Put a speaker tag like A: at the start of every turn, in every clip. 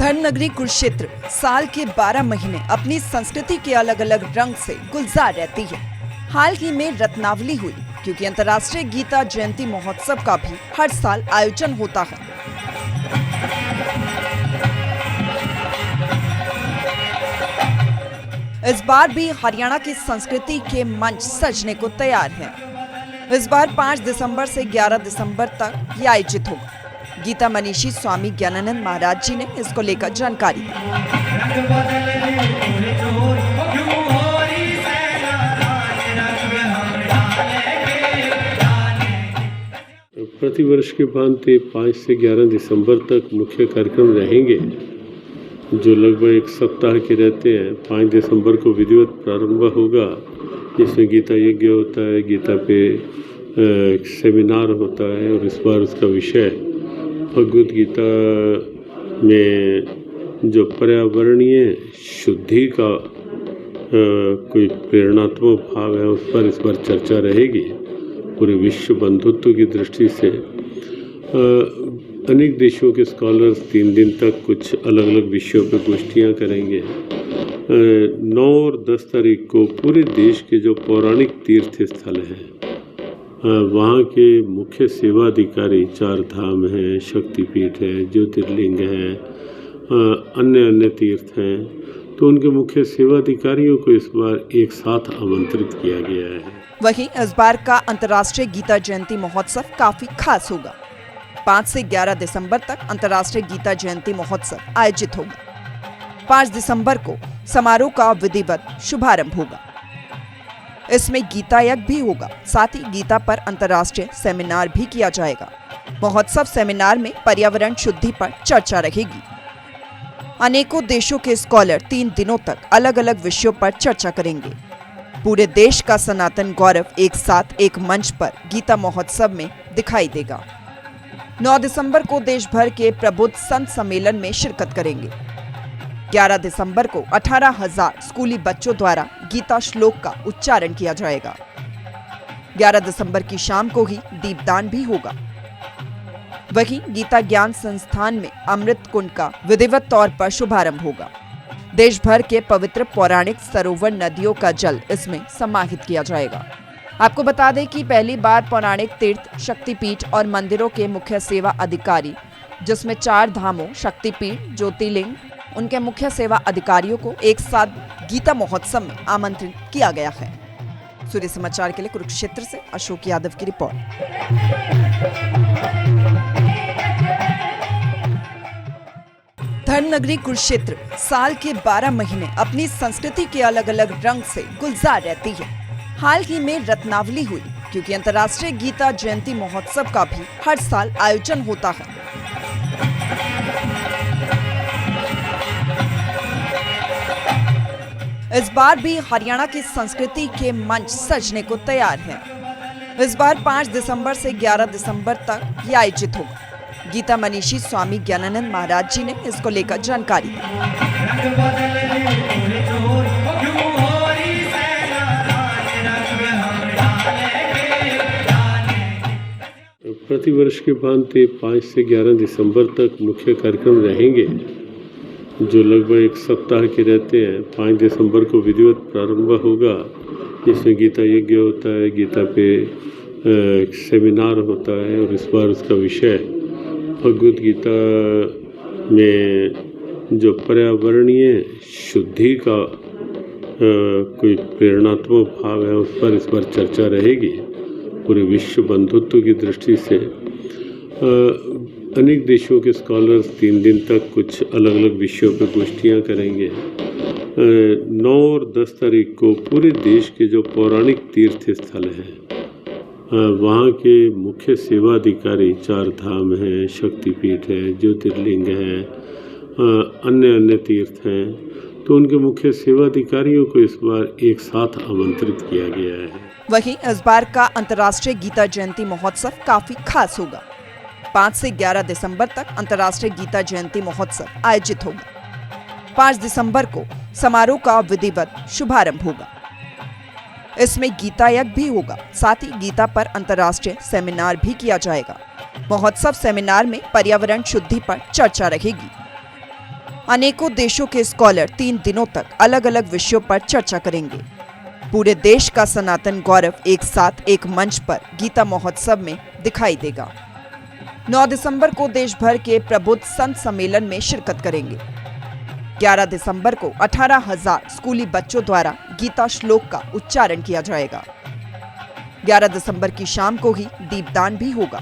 A: धर्म नगरी कुरुक्षेत्र साल के 12 महीने अपनी संस्कृति के अलग अलग रंग से गुलजार रहती है। हाल ही में रत्नावली हुई क्योंकि अंतर्राष्ट्रीय गीता जयंती महोत्सव का भी हर साल आयोजन होता है। इस बार भी हरियाणा की संस्कृति के मंच सजने को तैयार है। इस बार 5 दिसंबर से 11 दिसंबर तक ये आयोजित होगा। गीता मनीषी स्वामी ज्ञानानंद महाराज जी ने इसको लेकर जानकारी दी।
B: प्रतिवर्ष के भांति 5 से 11 दिसंबर तक मुख्य कार्यक्रम रहेंगे, जो लगभग एक सप्ताह के रहते हैं। 5 दिसंबर को विधिवत प्रारंभ होगा, जिसमें गीता यज्ञ होता है, गीता पे सेमिनार होता है और इस बार उसका विषय भगवद गीता में जो पर्यावरणीय शुद्धि का कोई प्रेरणात्मक भाव है, उस पर इस बार चर्चा रहेगी। पूरे विश्व बंधुत्व की दृष्टि से अनेक देशों के स्कॉलर्स 3 दिन तक कुछ अलग अलग विषयों पर गोष्ठियाँ करेंगे। 9 और 10 तारीख को पूरे देश के जो पौराणिक तीर्थ स्थल हैं, वहाँ के मुख्य सेवा अधिकारी, 4 धाम हैं, शक्तिपीठ है, ज्योतिर्लिंग है, अन्य तीर्थ हैं, तो उनके मुख्य सेवा अधिकारियों को इस बार एक साथ आमंत्रित किया गया है।
A: वहीं इस बार का अंतर्राष्ट्रीय गीता जयंती महोत्सव काफी खास होगा। 5 से 11 दिसंबर तक अंतर्राष्ट्रीय गीता जयंती महोत्सव आयोजित होगा। 5 दिसंबर को समारोह का विधिवत शुभारंभ होगा। इसमें गीता यज्ञ भी होगा, साथ ही गीता पर अंतर्राष्ट्रीय सेमिनार भी किया जाएगा। महोत्सव सेमिनार में पर्यावरण शुद्धि पर चर्चा रहेगी। अनेकों देशों के स्कॉलर 3 दिनों तक अलग अलग विषयों पर चर्चा करेंगे। पूरे देश का सनातन गौरव एक साथ एक मंच पर गीता महोत्सव में दिखाई देगा। 9 दिसंबर को देश भर के प्रबुद्ध संत सम्मेलन में शिरकत करेंगे। 11 दिसंबर को 18,000 स्कूली बच्चों द्वारा गीता श्लोक का उच्चारण किया जाएगा। 11 दिसंबर की शाम को ही दीपदान भी होगा। वहीं गीता ज्ञान संस्थान में अमृत कुंड का विधिवत तौर पर शुभारंभ होगा। देश भर के पवित्र पौराणिक सरोवर नदियों का जल इसमें समाहित किया जाएगा। आपको बता दें कि पहली बार पौराणिक तीर्थ, शक्तिपीठ और मंदिरों के मुख्य सेवा अधिकारी, जिसमें 4 धामों, शक्तिपीठ, ज्योतिर्लिंग, उनके मुख्य सेवा अधिकारियों को एक साथ गीता महोत्सव में आमंत्रित किया गया है। सूर्य समाचार के लिए कुरुक्षेत्र से अशोक यादव की रिपोर्ट। धर्म नगरी कुरुक्षेत्र साल के 12 महीने अपनी संस्कृति के अलग अलग रंग से गुलजार रहती है। हाल ही में रत्नावली हुई क्योंकि अंतर्राष्ट्रीय गीता जयंती महोत्सव का भी हर साल आयोजन होता है। इस बार भी हरियाणा की संस्कृति के मंच सजने को तैयार है। इस बार 5 दिसंबर से 11 दिसंबर तक ये आयोजित होगा। गीता मनीषी स्वामी ज्ञानानंद महाराज जी ने इसको लेकर जानकारी दी।
B: प्रतिवर्ष के भांति 5 से 11 दिसंबर तक मुख्य कार्यक्रम रहेंगे, जो लगभग एक सप्ताह के रहते हैं। 5 दिसंबर को विधिवत प्रारंभ होगा, जिसमें गीता यज्ञ होता है, गीता पे सेमिनार होता है और इस बार उसका विषय भगवद गीता में जो पर्यावरणीय शुद्धि का कोई प्रेरणात्मक भाव है, उस पर इस बार चर्चा रहेगी। पूरे विश्व बंधुत्व की दृष्टि से अनेक देशों के स्कॉलर्स 3 दिन तक कुछ अलग अलग विषयों पर गोष्ठियाँ करेंगे। 9 और 10 तारीख को पूरे देश के जो पौराणिक तीर्थ स्थल हैं, वहाँ के मुख्य सेवा अधिकारी, 4 धाम हैं, शक्तिपीठ है, ज्योतिर्लिंग है, अन्य तीर्थ हैं, तो उनके मुख्य सेवा अधिकारियों को इस बार एक साथ आमंत्रित किया गया है।
A: वहीं इस बार का अंतर्राष्ट्रीय गीता जयंती महोत्सव काफी खास होगा। 5 से 11 दिसंबर तक अंतर्राष्ट्रीय गीता जयंती महोत्सव आयोजित होगा। 5 दिसंबर को समारोह का विधिवत शुभारंभ होगा। इसमें गीता यज्ञ भी होगा, साथ ही गीता पर अंतर्राष्ट्रीय सेमिनार भी किया जाएगा। महोत्सव सेमिनार में पर्यावरण शुद्धि पर चर्चा रहेगी। अनेकों देशों के स्कॉलर 3 दिनों तक अलग अलग विषयों पर चर्चा करेंगे। पूरे देश का सनातन गौरव एक साथ एक मंच पर गीता महोत्सव में दिखाई देगा। 9 दिसंबर को देश भर के प्रबुद्ध संत सम्मेलन में शिरकत करेंगे। 11 दिसंबर को 18,000 स्कूली बच्चों द्वारा गीता श्लोक का उच्चारण किया जाएगा। 11 दिसंबर की शाम को ही दीपदान भी होगा।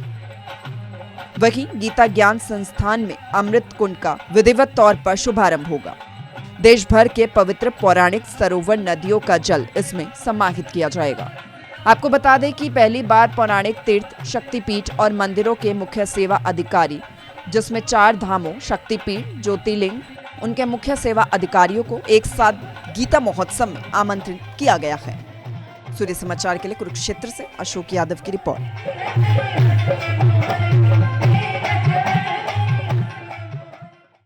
A: वहीं गीता ज्ञान संस्थान में अमृत कुंड का विधिवत तौर पर शुभारंभ होगा। देश भर के पवित्र पौराणिक सरोवर नदियों का जल इसमें समाहित किया जाएगा। आपको बता दें कि पहली बार पौराणिक तीर्थ, शक्तिपीठ और मंदिरों के मुख्य सेवा अधिकारी, जिसमें 4 धामों, शक्तिपीठ, ज्योतिर्लिंग, उनके मुख्य सेवा अधिकारियों को एक साथ गीता महोत्सव में आमंत्रित किया गया है। सूर्य समाचार के लिए कुरुक्षेत्र से अशोक यादव की रिपोर्ट।